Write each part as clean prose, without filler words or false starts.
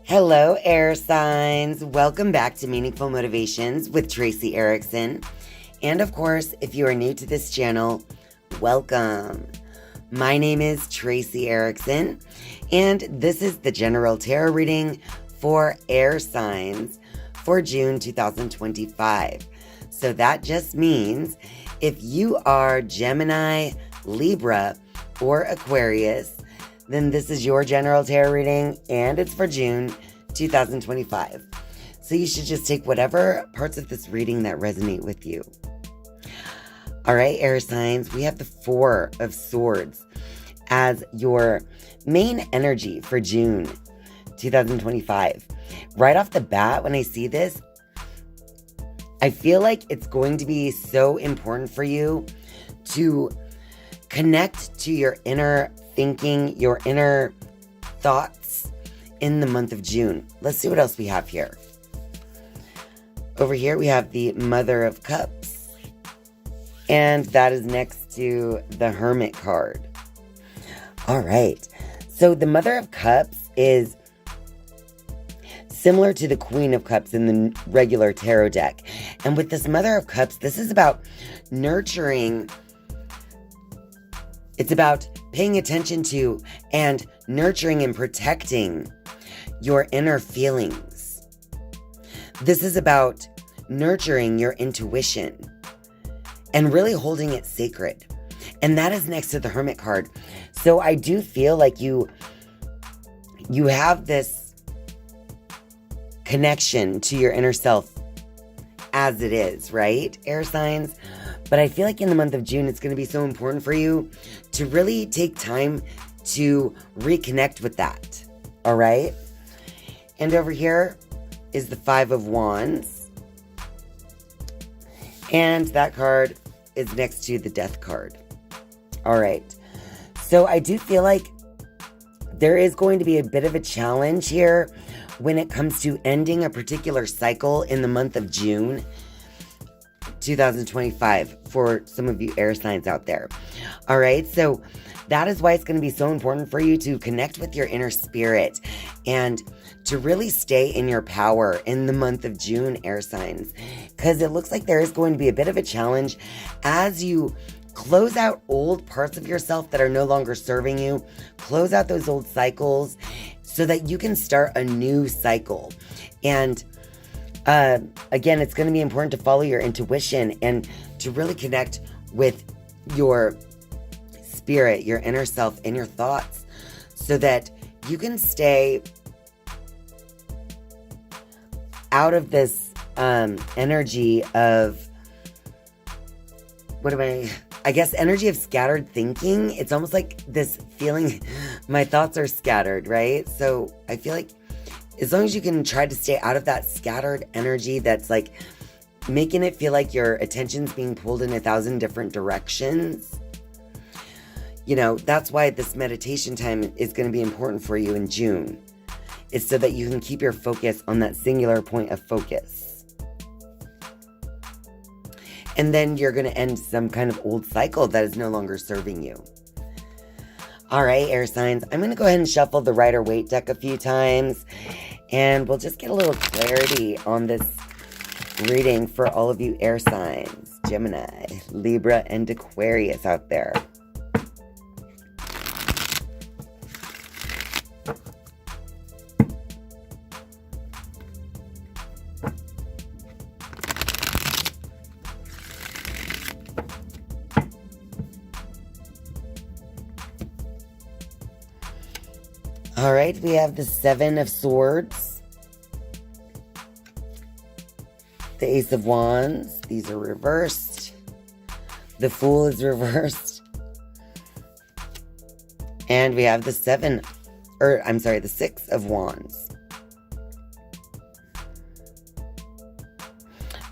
Hello, air signs. Welcome back to Meaningful Motivations with Tracy Erickson. And of course, if you are new to this channel, welcome. My name is Tracy Erickson, and this is the general tarot reading for air signs for June 2025. So that just means if you are Gemini, Libra, or Aquarius, then this is your general tarot reading, and it's for June 2025. So you should just take whatever parts of this reading that resonate with you. All right, air signs, we have the Four of Swords as your main energy for June 2025. Right off the bat, when I see this, I feel like it's going to be so important for you to connect to your inner thinking, your inner thoughts in the month of June. Let's see what else we have here. Over here we have the Mother of Cups, and that is next to the Hermit card. All right, so the Mother of Cups is similar to the Queen of Cups in the regular tarot deck. And with this Mother of Cups, this is about nurturing. It's about paying attention to and nurturing and protecting your inner feelings. This is about nurturing your intuition and really holding it sacred. And that is next to the Hermit card. So I do feel like you have this connection to your inner self as it is, right, air signs? But I feel like in the month of June, it's going to be so important for you to really take time to reconnect with that. All right. And over here is the Five of Wands. And that card is next to the Death card. All right. So I do feel like there is going to be a bit of a challenge here when it comes to ending a particular cycle in the month of June 2025 for some of you air signs out there. All right, so that is why it's going to be so important for you to connect with your inner spirit and to really stay in your power in the month of June, air signs, because it looks like there is going to be a bit of a challenge as you close out old parts of yourself that are no longer serving you, close out those old cycles so that you can start a new cycle. And again, it's going to be important to follow your intuition and to really connect with your spirit, your inner self, and your thoughts so that you can stay out of this energy of, energy of scattered thinking. It's almost like this feeling, my thoughts are scattered, right? So I feel like as long as you can try to stay out of that scattered energy that's like making it feel like your attention's being pulled in 1,000 different directions, that's why this meditation time is going to be important for you in June. It's so that you can keep your focus on that singular point of focus. And then you're going to end some kind of old cycle that is no longer serving you. All right, air signs, I'm going to go ahead and shuffle the Rider-Waite deck a few times, and we'll just get a little clarity on this reading for all of you air signs, Gemini, Libra, and Aquarius out there. All right, we have the Seven of Swords, the Ace of Wands. These are reversed. The Fool is reversed. And we have the the Six of Wands.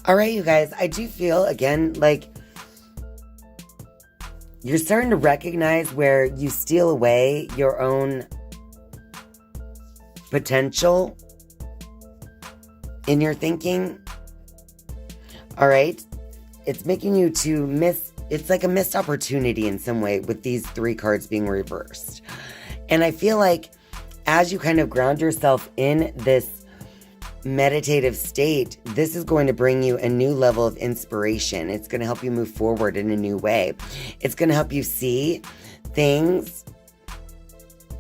All right, you guys, I do feel, again, like you're starting to recognize where you steal away your own potential in your thinking. All right. It's making you to miss, it's like a missed opportunity in some way with these three cards being reversed. And I feel like as you kind of ground yourself in this meditative state, this is going to bring you a new level of inspiration. It's going to help you move forward in a new way. It's going to help you see things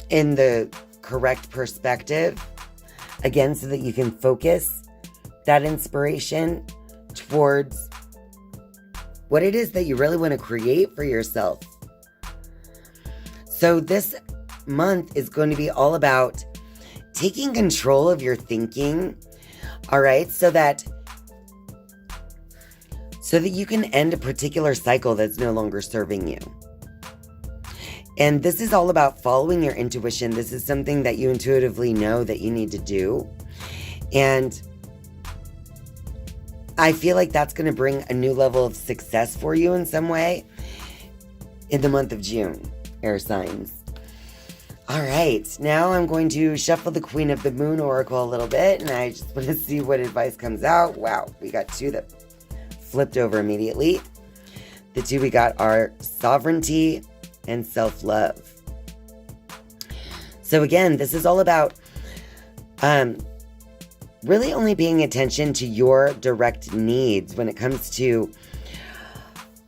in the correct perspective, again, so that you can focus that inspiration towards what it is that you really want to create for yourself. So this month is going to be all about taking control of your thinking, all right, so that you can end a particular cycle that's no longer serving you. And this is all about following your intuition. This is something that you intuitively know that you need to do. And I feel like that's going to bring a new level of success for you in some way in the month of June, air signs. All right, now I'm going to shuffle the Queen of the Moon Oracle a little bit, and I just want to see what advice comes out. Wow, we got two that flipped over immediately. The two we got are sovereignty and self-love. So again, this is all about really only paying attention to your direct needs when it comes to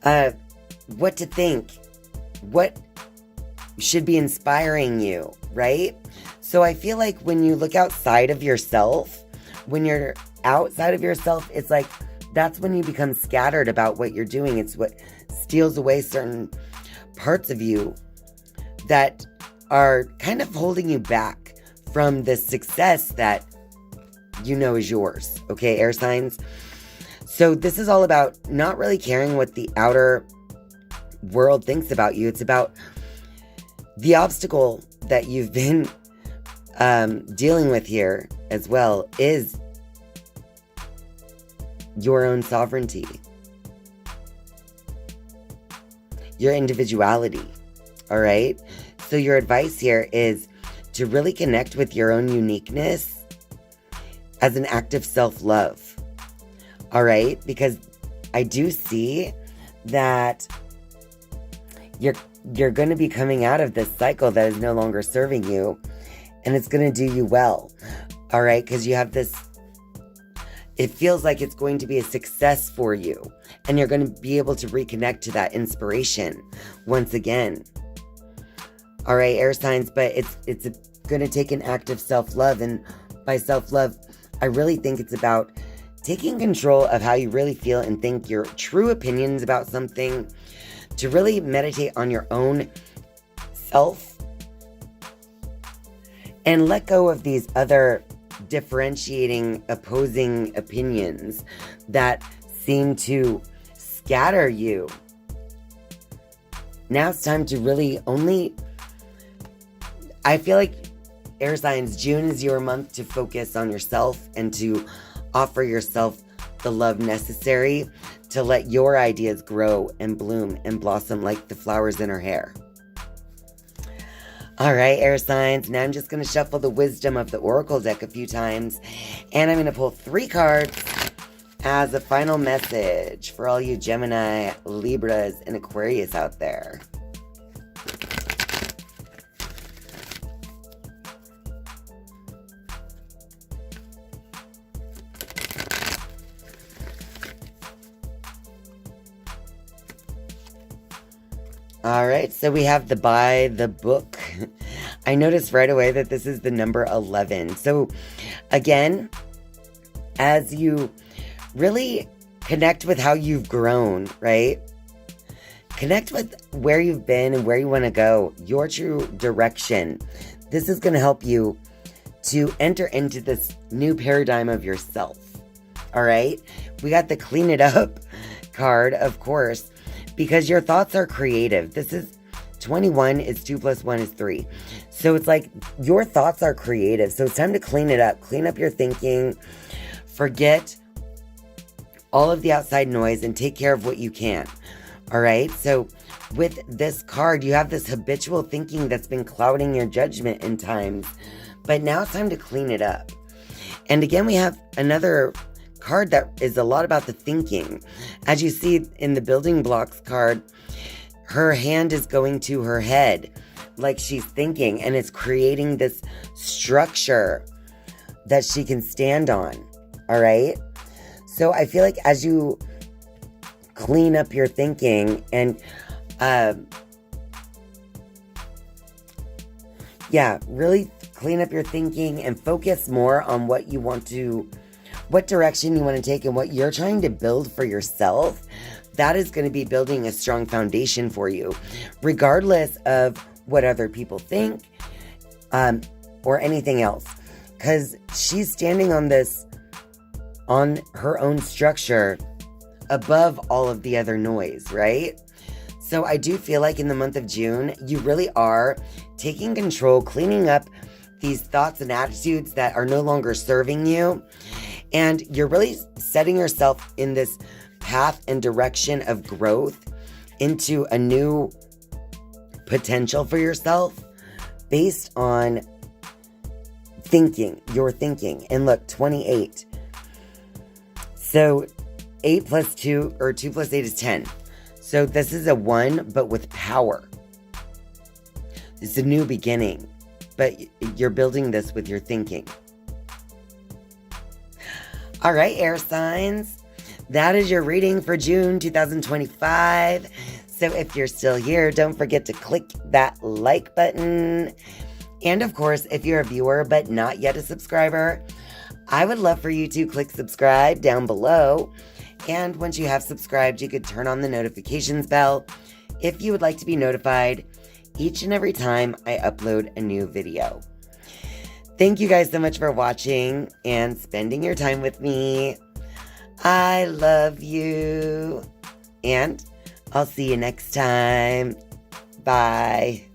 what to think, what should be inspiring you, right? So I feel like when you look outside of yourself, when you're outside of yourself, it's like that's when you become scattered about what you're doing. It's what steals away certain parts of you that are kind of holding you back from the success that you know is yours, okay, air signs? So this is all about not really caring what the outer world thinks about you. It's about the obstacle that you've been dealing with here as well is your own sovereignty, your individuality, all right? So your advice here is to really connect with your own uniqueness as an act of self-love, all right? Because I do see that you're going to be coming out of this cycle that is no longer serving you, and it's going to do you well, all right? Because you have this, it feels like it's going to be a success for you, and you're going to be able to reconnect to that inspiration once again, all right, air signs? But it's going to take an act of self-love, and by self-love, I really think it's about taking control of how you really feel and think your true opinions about something, to really meditate on your own self and let go of these other differentiating, opposing opinions that seem to scatter you. Now it's time to really I feel like air signs, June is your month to focus on yourself and to offer yourself the love necessary to let your ideas grow and bloom and blossom like the flowers in her hair. All right, air signs. Now I'm just going to shuffle the wisdom of the Oracle deck a few times, and I'm going to pull 3 cards as a final message for all you Gemini, Libras, and Aquarius out there. All right, so we have the by the book. I noticed right away that this is the number 11. So again, as you really connect with how you've grown, right? Connect with where you've been and where you want to go, your true direction. This is going to help you to enter into this new paradigm of yourself. All right, we got the clean it up card, of course, because your thoughts are creative. This is 21 is 2 plus 1 is 3. So it's like your thoughts are creative. So it's time to clean it up. Clean up your thinking. Forget all of the outside noise and take care of what you can. All right. So with this card, you have this habitual thinking that's been clouding your judgment in times. But now it's time to clean it up. And again, we have another card that is a lot about the thinking. As you see in the building blocks card, her hand is going to her head, like she's thinking, and it's creating this structure that she can stand on. All right. So I feel like as you clean up your thinking and, really clean up your thinking and focus more on what direction you want to take and what you're trying to build for yourself, that is going to be building a strong foundation for you, regardless of what other people think, or anything else. Because she's standing on her own structure above all of the other noise, right? So I do feel like in the month of June, you really are taking control, cleaning up these thoughts and attitudes that are no longer serving you. And you're really setting yourself in this path and direction of growth into a new potential for yourself based on your thinking. And look, 28. So 8 plus 2, or 2 plus 8 is 10. So this is a 1, but with power. It's a new beginning, but you're building this with your thinking. All right, air signs. That is your reading for June 2025. So if you're still here, don't forget to click that like button. And of course, if you're a viewer but not yet a subscriber, I would love for you to click subscribe down below. And once you have subscribed, you could turn on the notifications bell if you would like to be notified each and every time I upload a new video. Thank you guys so much for watching and spending your time with me. I love you. And I'll see you next time. Bye.